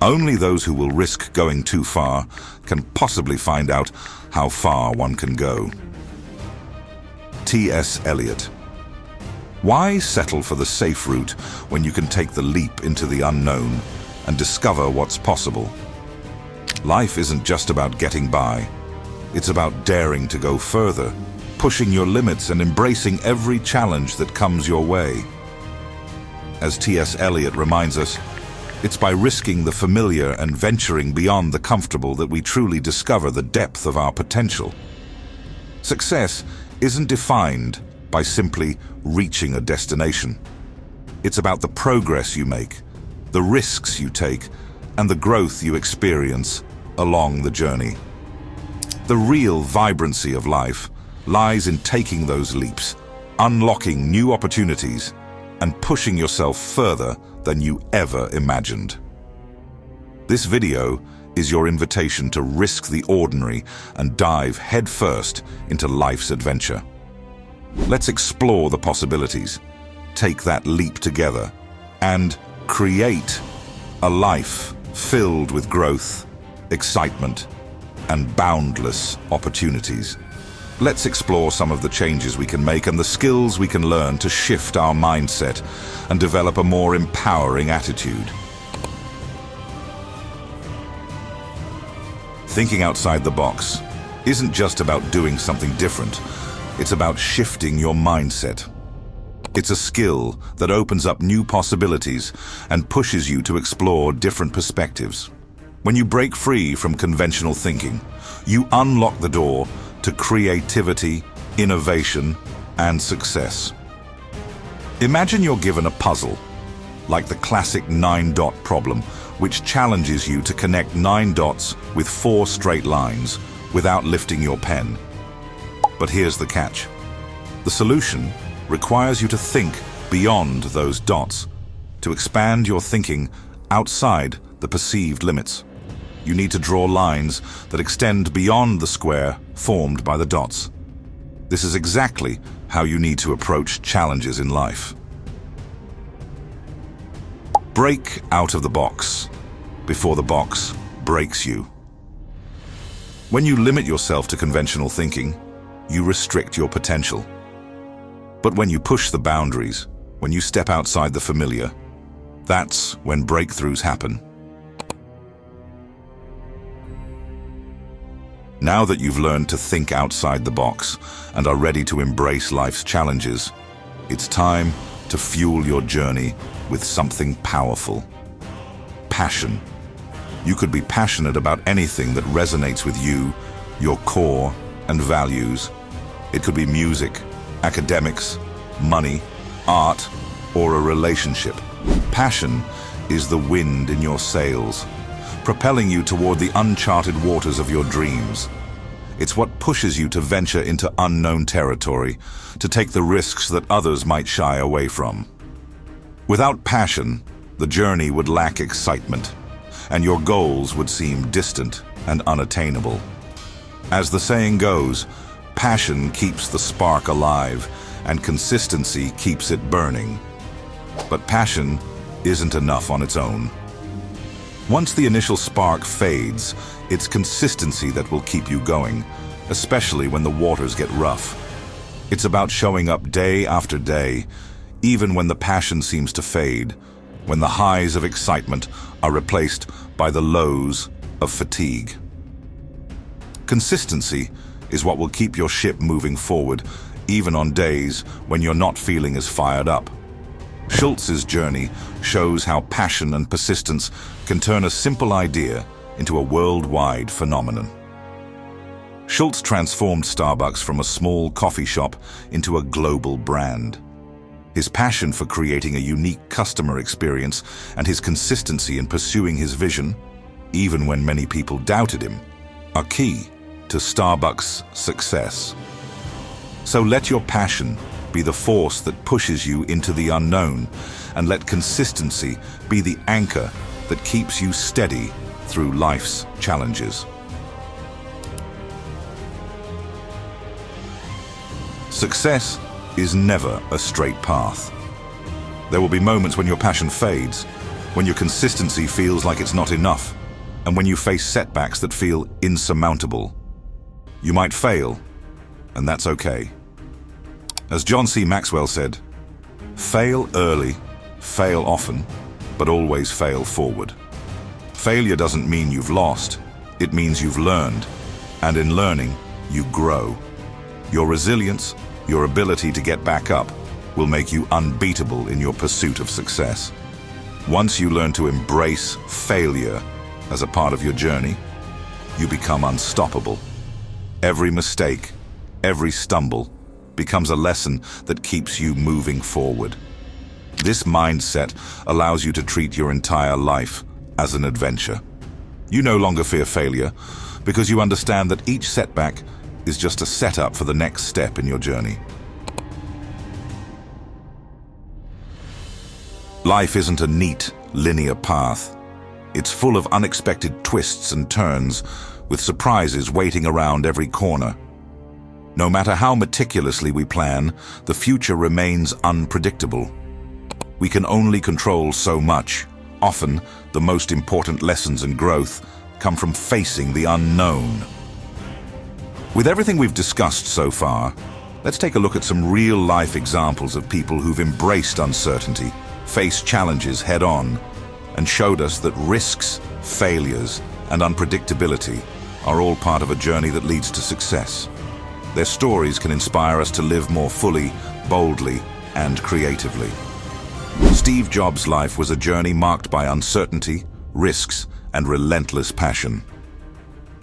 Only those who will risk going too far can possibly find out how far one can go. T.S. Eliot. Why settle for the safe route when you can take the leap into the unknown and discover what's possible? Life isn't just about getting by. It's about daring to go further, pushing your limits and embracing every challenge that comes your way. As T.S. Eliot reminds us, it's by risking the familiar and venturing beyond the comfortable that we truly discover the depth of our potential. Success isn't defined by simply reaching a destination. It's about the progress you make, the risks you take, and the growth you experience along the journey. The real vibrancy of life lies in taking those leaps, unlocking new opportunities, and pushing yourself further than you ever imagined. This video is your invitation to risk the ordinary and dive headfirst into life's adventure. Let's explore the possibilities, take that leap together, and create a life filled with growth, excitement, and boundless opportunities. Let's explore some of the changes we can make and the skills we can learn to shift our mindset and develop a more empowering attitude. Thinking outside the box isn't just about doing something different. It's about shifting your mindset. It's a skill that opens up new possibilities and pushes you to explore different perspectives. When you break free from conventional thinking, you unlock the door to creativity, innovation, and success. Imagine you're given a puzzle, like the classic 9-dot problem, which challenges you to connect 9 dots with 4 straight lines without lifting your pen. But here's the catch. The solution requires you to think beyond those dots, to expand your thinking outside the perceived limits. You need to draw lines that extend beyond the square formed by the dots. This is exactly how you need to approach challenges in life. Break out of the box before the box breaks you. When you limit yourself to conventional thinking, you restrict your potential. But when you push the boundaries, when you step outside the familiar, that's when breakthroughs happen. Now that you've learned to think outside the box and are ready to embrace life's challenges, it's time to fuel your journey with something powerful. Passion. You could be passionate about anything that resonates with you, your core and values. It could be music, academics, money, art, or a relationship. Passion is the wind in your sails, propelling you toward the uncharted waters of your dreams. It's what pushes you to venture into unknown territory, to take the risks that others might shy away from. Without passion, the journey would lack excitement, and your goals would seem distant and unattainable. As the saying goes, passion keeps the spark alive, and consistency keeps it burning. But passion isn't enough on its own. Once the initial spark fades, it's consistency that will keep you going, especially when the waters get rough. It's about showing up day after day, even when the passion seems to fade, when the highs of excitement are replaced by the lows of fatigue. Consistency is what will keep your ship moving forward, even on days when you're not feeling as fired up. Schultz's journey shows how passion and persistence can turn a simple idea into a worldwide phenomenon. Schultz transformed Starbucks from a small coffee shop into a global brand. His passion for creating a unique customer experience and his consistency in pursuing his vision, even when many people doubted him, are key to Starbucks' success. So let your passion be the force that pushes you into the unknown, and let consistency be the anchor that keeps you steady through life's challenges. Success is never a straight path. There will be moments when your passion fades, when your consistency feels like it's not enough, and when you face setbacks that feel insurmountable. You might fail, and that's okay. As John C. Maxwell said, fail early, fail often, but always fail forward. Failure doesn't mean you've lost, it means you've learned, and in learning, you grow. Your resilience, your ability to get back up, will make you unbeatable in your pursuit of success. Once you learn to embrace failure as a part of your journey, you become unstoppable. Every mistake, every stumble, becomes a lesson that keeps you moving forward. This mindset allows you to treat your entire life as an adventure. You no longer fear failure because you understand that each setback is just a setup for the next step in your journey. Life isn't a neat, linear path. It's full of unexpected twists and turns, with surprises waiting around every corner. No matter how meticulously we plan, the future remains unpredictable. We can only control so much. Often, the most important lessons and growth come from facing the unknown. With everything we've discussed so far, let's take a look at some real-life examples of people who've embraced uncertainty, faced challenges head-on, and showed us that risks, failures, and unpredictability are all part of a journey that leads to success. Their stories can inspire us to live more fully, boldly, and creatively. Steve Jobs' life was a journey marked by uncertainty, risks, and relentless passion.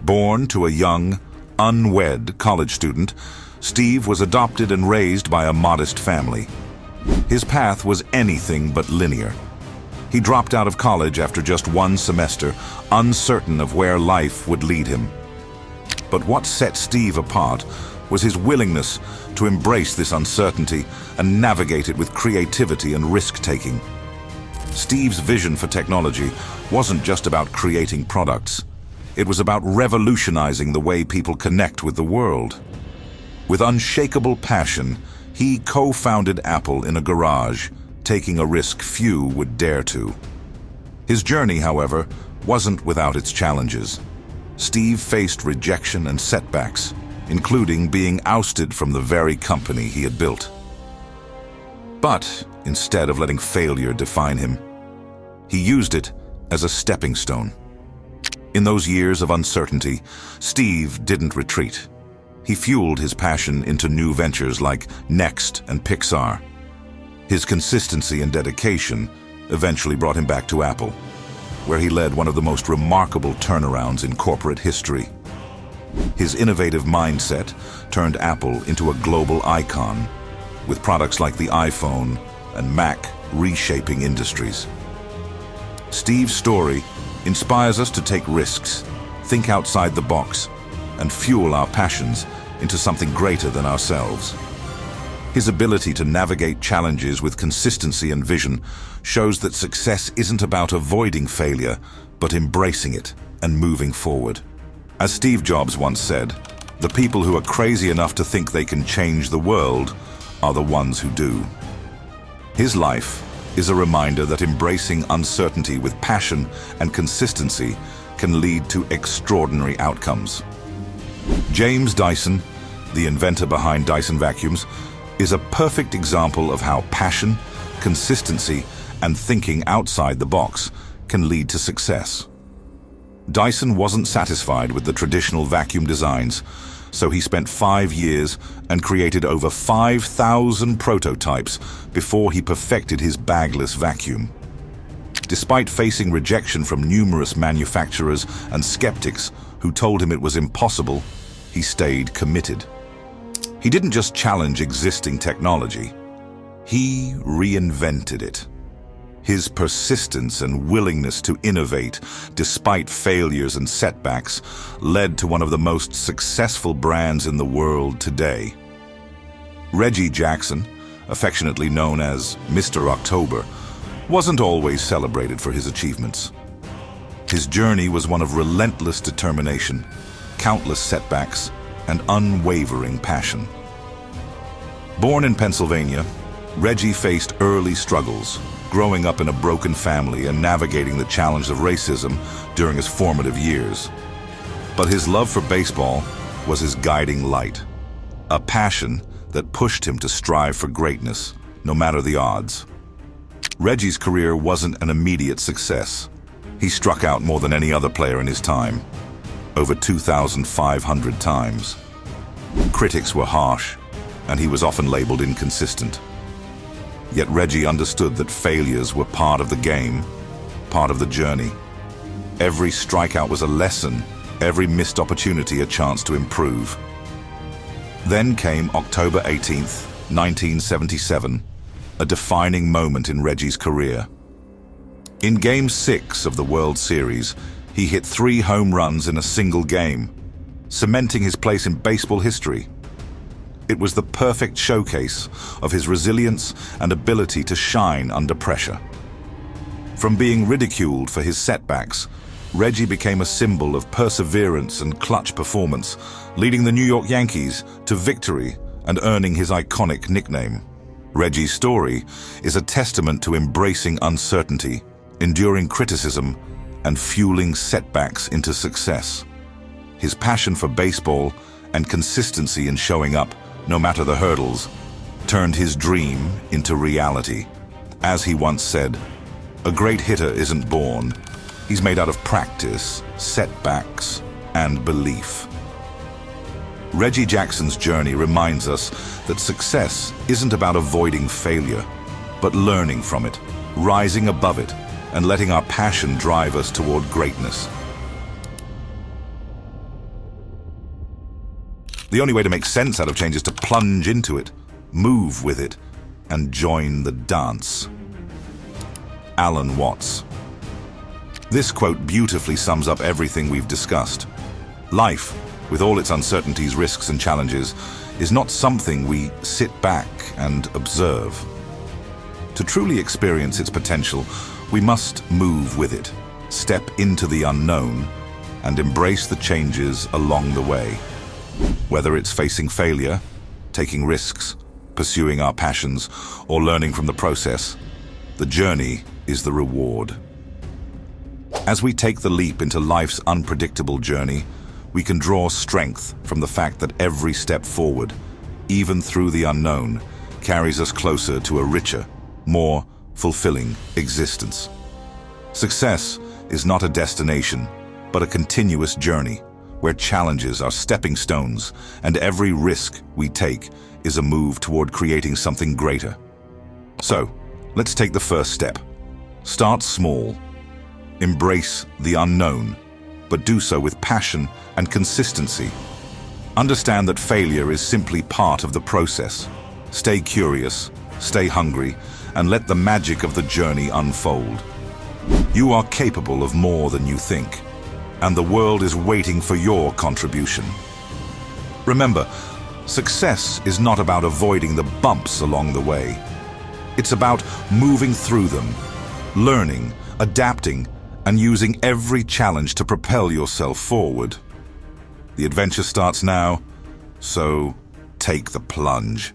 Born to a young, unwed college student, Steve was adopted and raised by a modest family. His path was anything but linear. He dropped out of college after just one semester, uncertain of where life would lead him. But what set Steve apart was his willingness to embrace this uncertainty and navigate it with creativity and risk-taking. Steve's vision for technology wasn't just about creating products. It was about revolutionizing the way people connect with the world. With unshakable passion, he co-founded Apple in a garage, taking a risk few would dare to. His journey, however, wasn't without its challenges. Steve faced rejection and setbacks, including being ousted from the very company he had built. But instead of letting failure define him, he used it as a stepping stone. In those years of uncertainty, Steve didn't retreat. He fueled his passion into new ventures like Next and Pixar. His consistency and dedication eventually brought him back to Apple, where he led one of the most remarkable turnarounds in corporate history. His innovative mindset turned Apple into a global icon, with products like the iPhone and Mac reshaping industries. Steve's story inspires us to take risks, think outside the box, and fuel our passions into something greater than ourselves. His ability to navigate challenges with consistency and vision shows that success isn't about avoiding failure, but embracing it and moving forward. As Steve Jobs once said, the people who are crazy enough to think they can change the world are the ones who do. His life is a reminder that embracing uncertainty with passion and consistency can lead to extraordinary outcomes. James Dyson, the inventor behind Dyson vacuums, is a perfect example of how passion, consistency, and thinking outside the box can lead to success. Dyson wasn't satisfied with the traditional vacuum designs, so he spent 5 years and created over 5,000 prototypes before he perfected his bagless vacuum. Despite facing rejection from numerous manufacturers and skeptics who told him it was impossible, he stayed committed. He didn't just challenge existing technology, he reinvented it. His persistence and willingness to innovate, despite failures and setbacks, led to one of the most successful brands in the world today. Reggie Jackson, affectionately known as Mr. October, wasn't always celebrated for his achievements. His journey was one of relentless determination, countless setbacks, and unwavering passion. Born in Pennsylvania, Reggie faced early struggles, growing up in a broken family and navigating the challenge of racism during his formative years. But his love for baseball was his guiding light, a passion that pushed him to strive for greatness, no matter the odds. Reggie's career wasn't an immediate success. He struck out more than any other player in his time, over 2,500 times. Critics were harsh, and he was often labeled inconsistent. Yet Reggie understood that failures were part of the game, part of the journey. Every strikeout was a lesson, every missed opportunity a chance to improve. Then came October 18th, 1977, a defining moment in Reggie's career. In Game 6 of the World Series, he hit 3 home runs in a single game, cementing his place in baseball history. It was the perfect showcase of his resilience and ability to shine under pressure. From being ridiculed for his setbacks, Reggie became a symbol of perseverance and clutch performance, leading the New York Yankees to victory and earning his iconic nickname. Reggie's story is a testament to embracing uncertainty, enduring criticism, and fueling setbacks into success. His passion for baseball and consistency in showing up, no matter the hurdles, turned his dream into reality. As he once said, "A great hitter isn't born. He's made out of practice, setbacks, and belief." Reggie Jackson's journey reminds us that success isn't about avoiding failure, but learning from it, rising above it, and letting our passion drive us toward greatness. The only way to make sense out of change is to plunge into it, move with it, and join the dance. Alan Watts. This quote beautifully sums up everything we've discussed. Life, with all its uncertainties, risks, and challenges, is not something we sit back and observe. To truly experience its potential, we must move with it, step into the unknown, and embrace the changes along the way. Whether it's facing failure, taking risks, pursuing our passions, or learning from the process, the journey is the reward. As we take the leap into life's unpredictable journey, we can draw strength from the fact that every step forward, even through the unknown, carries us closer to a richer, more fulfilling existence. Success is not a destination, but a continuous journey, where challenges are stepping stones and every risk we take is a move toward creating something greater. So, let's take the first step. Start small. Embrace the unknown, but do so with passion and consistency. Understand that failure is simply part of the process. Stay curious, stay hungry, and let the magic of the journey unfold. You are capable of more than you think, and the world is waiting for your contribution. Remember, success is not about avoiding the bumps along the way. It's about moving through them, learning, adapting, and using every challenge to propel yourself forward. The adventure starts now, so take the plunge.